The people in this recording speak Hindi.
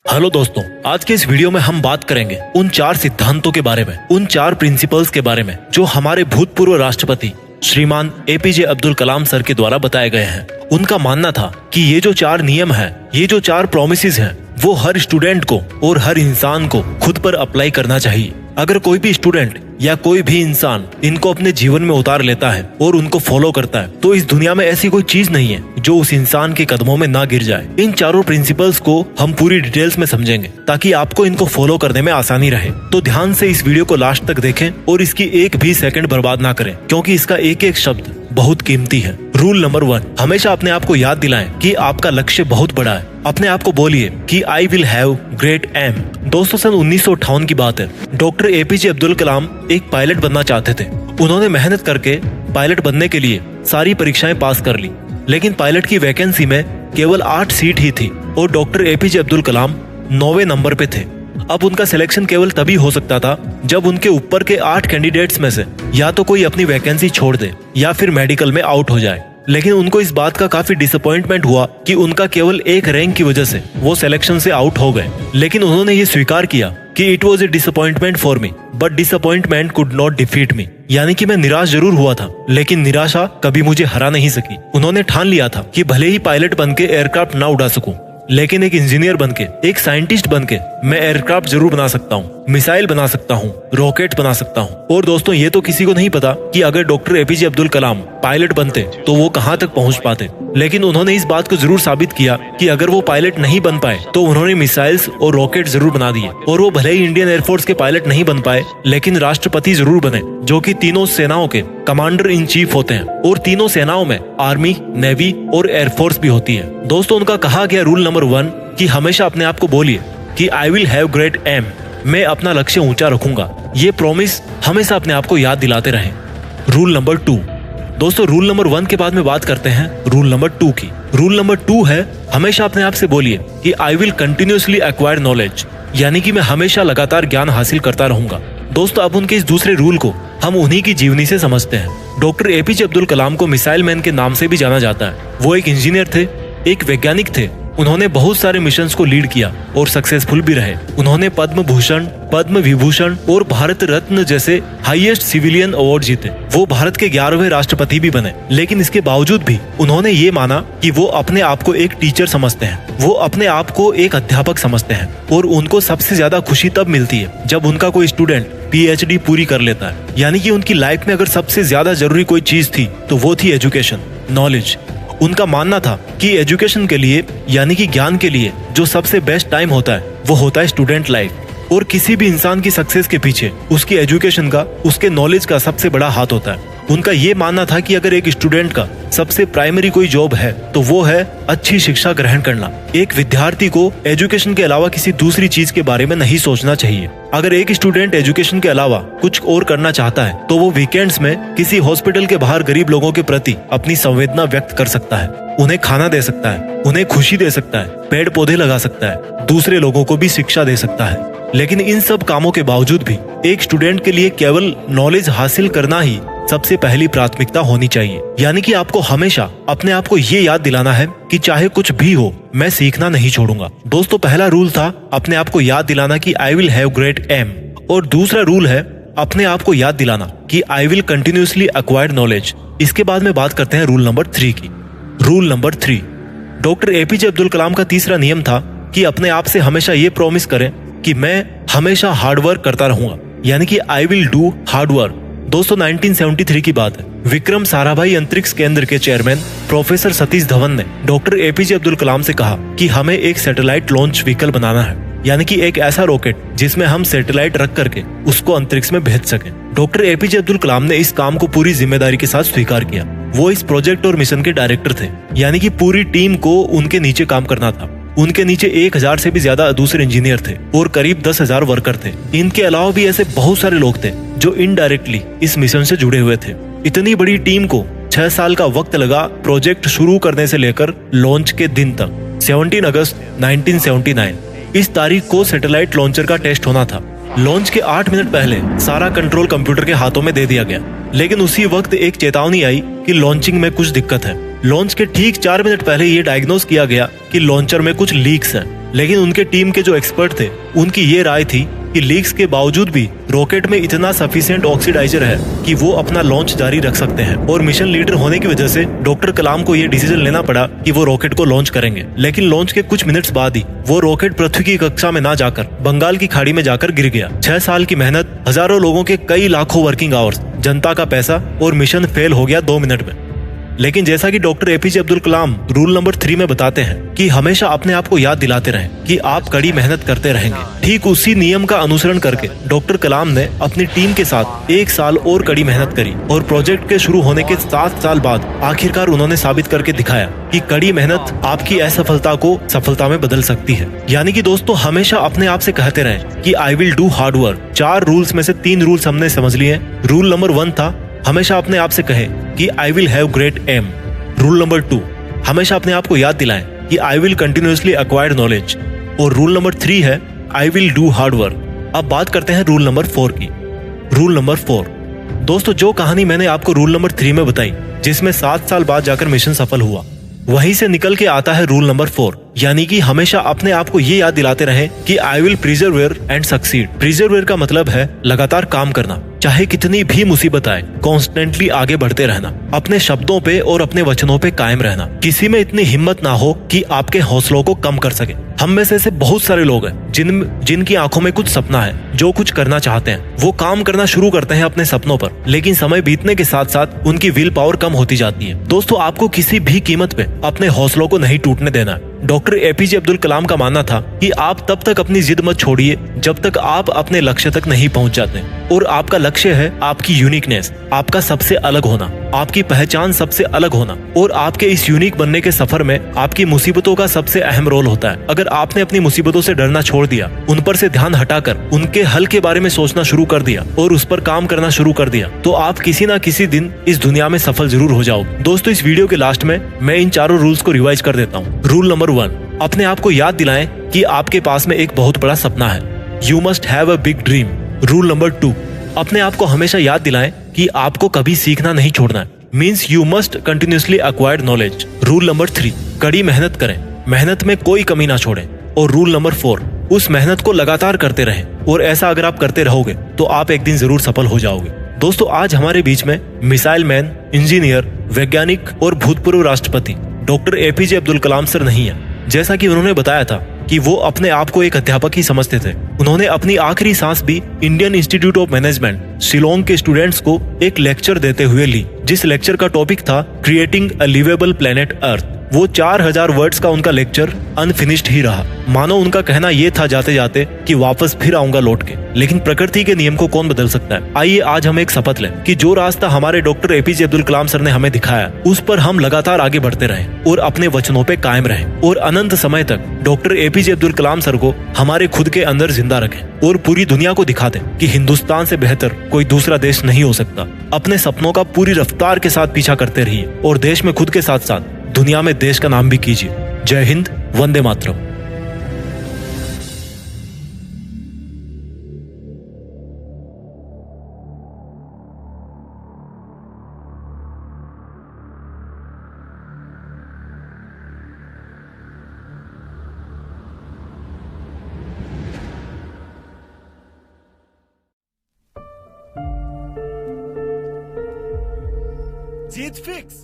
हेलो दोस्तों, आज के इस वीडियो में हम बात करेंगे उन 4 सिद्धांतों के बारे में, उन 4 प्रिंसिपल्स के बारे में जो हमारे भूतपूर्व राष्ट्रपति श्रीमान एपीजे अब्दुल कलाम सर के द्वारा बताए गए हैं। उनका मानना था कि ये जो 4 नियम हैं, ये जो 4 प्रॉमिसेस हैं, वो हर स्टूडेंट को और हर इंसान को खुद पर अप्लाई करना चाहिए। अगर कोई भी स्टूडेंट या कोई भी इंसान इनको अपने जीवन में उतार लेता है और उनको फॉलो करता है तो इस दुनिया में ऐसी कोई चीज नहीं है जो उस इंसान के कदमों में ना गिर जाए। इन 4 प्रिंसिपल्स को हम पूरी डिटेल्स में समझेंगे ताकि आपको इनको फॉलो करने में आसानी रहे। तो ध्यान से इस वीडियो को लास्ट तक देखें और इसकी एक भी सेकंड बर्बाद ना करें, क्योंकि इसका एक एक शब्द बहुत कीमती है। रूल नंबर 1, हमेशा अपने आप को याद दिलाएं कि आपका लक्ष्य बहुत बड़ा है। अपने आप को बोलिए कि I will have great aim. दोस्तों, सन 1958 की बात है। डॉक्टर एपीजे अब्दुल कलाम एक पायलट बनना चाहते थे। उन्होंने मेहनत करके पायलट बनने के लिए सारी परीक्षाएं पास कर ली, लेकिन पायलट की वैकेंसी में केवल 8 सीट ही थी और डॉक्टर एपीजे अब्दुल कलाम 9वें नंबर पे थे। अब उनका सिलेक्शन केवल तभी हो सकता था जब उनके ऊपर के 8 कैंडिडेट्स में से या तो कोई अपनी वैकेंसी छोड़ दे या फिर मेडिकल में आउट हो जाए। लेकिन उनको इस बात का काफी डिसअपॉइंटमेंट हुआ कि उनका केवल एक रैंक की वजह से वो सिलेक्शन से आउट हो गए। लेकिन उन्होंने ये स्वीकार किया कि it was a disappointment for me but disappointment could not defeat me, यानी कि मैं निराश जरूर हुआ था लेकिन निराशा कभी मुझे हरा नहीं सकी। उन्होंने ठान लिया था कि भले ही पायलट बनके एयरक्राफ्ट ना उड़ा सकूं, लेकिन एक इंजीनियर बनके, एक साइंटिस्ट बनके मैं एयरक्राफ्ट जरूर बना सकता हूँ, मिसाइल बना सकता हूँ, रॉकेट बना सकता हूँ। और दोस्तों, ये तो किसी को नहीं पता कि अगर डॉक्टर एपीजे अब्दुल कलाम पायलट बनते तो वो कहाँ तक पहुँच पाते। लेकिन उन्होंने इस बात को जरूर साबित किया कि अगर वो पायलट नहीं बन पाए तो उन्होंने मिसाइल्स और रॉकेट जरूर बना दिए। और वो भले ही इंडियन एयरफोर्स के पायलट नहीं बन पाए, लेकिन राष्ट्रपति जरूर बने, जो कि तीनों सेनाओं के कमांडर इन चीफ होते हैं। और तीनों सेनाओं में आर्मी, नेवी और एयरफोर्स भी होती है। दोस्तों, उनका कहा गया रूल नंबर 1 कि हमेशा अपने आप को बोलिए कि I will have great aim, मैं अपना लक्ष्य ऊंचा रखूंगा। ये प्रॉमिस हमेशा अपने आप को याद दिलाते रहें। रूल नंबर 2, दोस्तों, रूल नंबर 1 के बाद में बात करते हैं रूल नंबर 2 की। रूल नंबर 2 है हमेशा अपने आप से बोलिए कि I will continuously acquire knowledge, यानी कि मैं हमेशा लगातार ज्ञान हासिल करता रहूंगा। दोस्तों, अब उनके इस दूसरे रूल को हम उन्हीं की जीवनी से समझते हैं। डॉक्टर एपीजे अब्दुल कलाम को मिसाइल मैन के नाम से भी जाना जाता है। वो एक इंजीनियर थे, एक वैज्ञानिक थे। उन्होंने बहुत सारे मिशंस को लीड किया और सक्सेसफुल भी रहे। उन्होंने पद्म भूषण, पद्म विभूषण और भारत रत्न जैसे हाईएस्ट सिविलियन अवार्ड जीते। वो भारत के 11वें राष्ट्रपति भी बने। लेकिन इसके बावजूद भी उन्होंने ये माना कि वो अपने आप को एक टीचर समझते हैं, वो अपने आप को एक अध्यापक समझते हैं। और उनको सबसे ज्यादा खुशी तब मिलती है जब उनका कोई स्टूडेंट PhD पूरी कर लेता है। यानी कि उनकी लाइफ में अगर सबसे ज्यादा जरूरी कोई चीज थी तो वो थी एजुकेशन, नॉलेज। उनका मानना था कि एजुकेशन के लिए, यानी कि ज्ञान के लिए, जो सबसे बेस्ट टाइम होता है वो होता है स्टूडेंट लाइफ। और किसी भी इंसान की सक्सेस के पीछे उसकी एजुकेशन का, उसके नॉलेज का सबसे बड़ा हाथ होता है। उनका ये मानना था कि अगर एक स्टूडेंट का सबसे प्राइमरी कोई जॉब है तो वो है अच्छी शिक्षा ग्रहण करना। एक विद्यार्थी को एजुकेशन के अलावा किसी दूसरी चीज के बारे में नहीं सोचना चाहिए। अगर एक स्टूडेंट एजुकेशन के अलावा कुछ और करना चाहता है तो वो वीकेंड्स में किसी हॉस्पिटल के बाहर गरीब लोगों के प्रति अपनी संवेदना व्यक्त कर सकता है, उन्हें खाना दे सकता है, उन्हें खुशी दे सकता है, पेड़ पौधे लगा सकता है, दूसरे लोगों को भी शिक्षा दे सकता है। लेकिन इन सब कामों के बावजूद भी एक स्टूडेंट के लिए केवल नॉलेज हासिल करना ही सबसे पहली प्राथमिकता होनी चाहिए। यानी कि आपको हमेशा अपने आप को ये याद दिलाना है कि चाहे कुछ भी हो, मैं सीखना नहीं छोड़ूंगा। दोस्तों, पहला रूल था अपने आप को याद दिलाना कि I will have great aim, और दूसरा रूल है अपने आप को याद दिलाना कि I will continuously acquire knowledge. इसके बाद में बात करते हैं रूल नंबर 3 की। Rule number 3, doctor APJ Abdul Kalam का तीसरा नियम था कि अपने आप से हमेशा ये प्रॉमिस करें कि मैं हमेशा हार्ड वर्क करता रहूंगा, यानी कि I will do hard work. दोस्तों, 1973 की बात है। विक्रम साराभाई अंतरिक्ष केंद्र के चेयरमैन प्रोफेसर सतीश धवन ने डॉक्टर एपीजे अब्दुल कलाम से कहा कि हमें एक सैटेलाइट लॉन्च व्हीकल बनाना है, यानी कि एक ऐसा रॉकेट जिसमें हम सैटेलाइट रख करके उसको अंतरिक्ष में भेज सकें। डॉक्टर एपीजे अब्दुल कलाम ने इस काम को पूरी जिम्मेदारी के साथ स्वीकार किया। वो इस प्रोजेक्ट और मिशन के डायरेक्टर थे, यानी कि पूरी टीम को उनके नीचे काम करना था। उनके नीचे 1000 से भी ज्यादा दूसरे इंजीनियर थे और करीब 10,000 वर्कर थे। इनके अलावा भी ऐसे बहुत सारे लोग थे जो इनडायरेक्टली इस मिशन से जुड़े हुए थे। इतनी बड़ी टीम को 6 साल का वक्त लगा प्रोजेक्ट शुरू करने से लेकर लॉन्च के दिन तक। 17 अगस्त 1979 इस तारीख को सैटेलाइट लॉन्चर का टेस्ट होना था। लॉन्च के 8 मिनट पहले सारा कंट्रोल कंप्यूटर के हाथों में दे दिया गया, लेकिन उसी वक्त एक चेतावनी आई कि लॉन्चिंग में कुछ दिक्कत है। लॉन्च के ठीक 4 मिनट पहले ये डायग्नोस किया गया कि लॉन्चर में कुछ लीक्स हैं। लेकिन उनके टीम के जो एक्सपर्ट थे उनकी ये राय थी कि लीक्स के बावजूद भी रॉकेट में इतना सफिशिएंट ऑक्सीडाइजर है कि वो अपना लॉन्च जारी रख सकते हैं। और मिशन लीडर होने की वजह से डॉक्टर कलाम को ये डिसीजन लेना पड़ा कि वो रॉकेट को लॉन्च करेंगे। लेकिन लॉन्च के कुछ मिनट्स बाद ही वो रॉकेट पृथ्वी की कक्षा में ना जाकर बंगाल की खाड़ी में जाकर गिर गया। 6 साल की मेहनत, हजारों लोगों के कई लाखों वर्किंग आवर्स, जनता का पैसा और मिशन फेल हो गया 2 मिनट में। लेकिन जैसा कि डॉक्टर एपीजे अब्दुल कलाम रूल नंबर 3 में बताते हैं कि हमेशा अपने आप को याद दिलाते रहें कि आप कड़ी मेहनत करते रहेंगे। ठीक उसी नियम का अनुसरण करके डॉक्टर कलाम ने अपनी टीम के साथ 1 साल और कड़ी मेहनत करी और प्रोजेक्ट के शुरू होने के 7 साल बाद आखिरकार उन्होंने साबित करके दिखाया कि कड़ी मेहनत आपकी असफलता को सफलता में बदल सकती है। यानी कि दोस्तों, हमेशा अपने आप से कहते रहें कि I will do hard work. 4 rules में से 3 रूल्स हमने समझ लिए। रूल नंबर 1 था हमेशा अपने आप से कहें कि I will have great aim. Rule number 2, हमेशा अपने आप को याद दिलाएं कि I will continuously acquire knowledge. और रूल नंबर 3 है I will do hard work. अब बात करते हैं रूल नंबर 4 की। रूल नंबर 4, दोस्तों, जो कहानी मैंने आपको रूल नंबर 3 में बताई, जिसमें 7 साल बाद जाकर मिशन सफल हुआ, वहीं से निकल के आता है रूल नंबर 4, यानी कि हमेशा अपने आप को ये याद दिलाते रहें कि आई विल प्रिजर्वेयर एंड सक्सीड। प्रिजर्वेयर का मतलब है लगातार काम करना, चाहे कितनी भी मुसीबत आए, कॉन्स्टेंटली आगे बढ़ते रहना, अपने शब्दों पे और अपने वचनों पे कायम रहना। किसी में इतनी हिम्मत ना हो कि आपके हौसलों को कम कर सके। हम में से ऐसे बहुत सारे लोग हैं जिनकी आंखों में कुछ सपना है, जो कुछ करना चाहते हैं, वो काम करना शुरू करते हैं अपने सपनों पर, लेकिन समय बीतने के साथ साथ उनकी विल पावर कम होती जाती है। दोस्तों, आपको किसी भी कीमत पे अपने हौसलों को नहीं टूटने देना है। डॉक्टर एपीजे अब्दुल कलाम का मानना था कि आप तब तक अपनी जिद मत छोड़िए जब तक आप अपने लक्ष्य तक नहीं पहुंच जाते। और आपका लक्ष्य है आपकी यूनिकनेस, आपका सबसे अलग होना, आपकी पहचान सबसे अलग होना। और आपके इस यूनिक बनने के सफर में आपकी मुसीबतों का सबसे अहम रोल होता है। अगर आपने अपनी मुसीबतों से डरना छोड़ दिया, उन पर से ध्यान हटाकर उनके हल के बारे में सोचना शुरू कर दिया और उस पर काम करना शुरू कर दिया, तो आप किसी ना किसी दिन इस दुनिया में सफल जरूर हो जाओगे। दोस्तों, इस वीडियो के लास्ट में मैं इन चारों रूल्स को रिवाइज कर देता हूँ। रूल नंबर 1, अपने आप को याद दिलाएं कि आपके पास में एक बहुत बड़ा सपना है। You must have a big dream. Rule number 2, अपने आप को हमेशा याद दिलाएं कि आपको कभी सीखना नहीं छोड़ना है। Means you must continuously acquire knowledge. Rule number 3, कड़ी मेहनत करें, मेहनत में कोई कमी ना छोड़ें। और रूल नंबर 4, उस मेहनत को लगातार करते रहें। और ऐसा अगर आप करते रहोगे तो आप एक दिन जरूर सफल हो जाओगे। दोस्तों, आज हमारे बीच में मिसाइल मैन, इंजीनियर, वैज्ञानिक और भूतपूर्व राष्ट्रपति डॉक्टर एपीजे अब्दुल कलाम सर नहीं है। जैसा कि उन्होंने बताया था कि वो अपने आप को एक अध्यापक ही समझते थे। उन्होंने अपनी आखिरी सांस भी Indian institute of management Shillong के स्टूडेंट्स को एक लेक्चर देते हुए ली, जिस लेक्चर का टॉपिक था creating a livable planet earth. वो 4000 वर्ड्स का उनका लेक्चर अनफिनिश्ड ही रहा। मानो उनका कहना ये था जाते जाते कि वापस फिर आऊंगा लौट के। लेकिन प्रकृति के नियम को कौन बदल सकता है। आइए आज हम एक शपथ लें कि जो रास्ता हमारे डॉक्टर एपीजे अब्दुल कलाम सर ने हमें दिखाया, उस पर हम लगातार आगे बढ़ते रहें और अपने वचनों पे कायम रहें और अनंत समय तक डॉक्टर एपीजे अब्दुल कलाम सर को हमारे खुद के अंदर जिंदा रखें और पूरी दुनिया को दिखा दें कि हिंदुस्तान से बेहतर कोई दूसरा देश नहीं हो सकता। अपने सपनों का पूरी रफ्तार के साथ पीछा करते रहिए और देश में खुद के साथ साथ दुनिया में देश का नाम भी कीजिए। जय हिंद, वंदे मातरम। जीत फिक्स।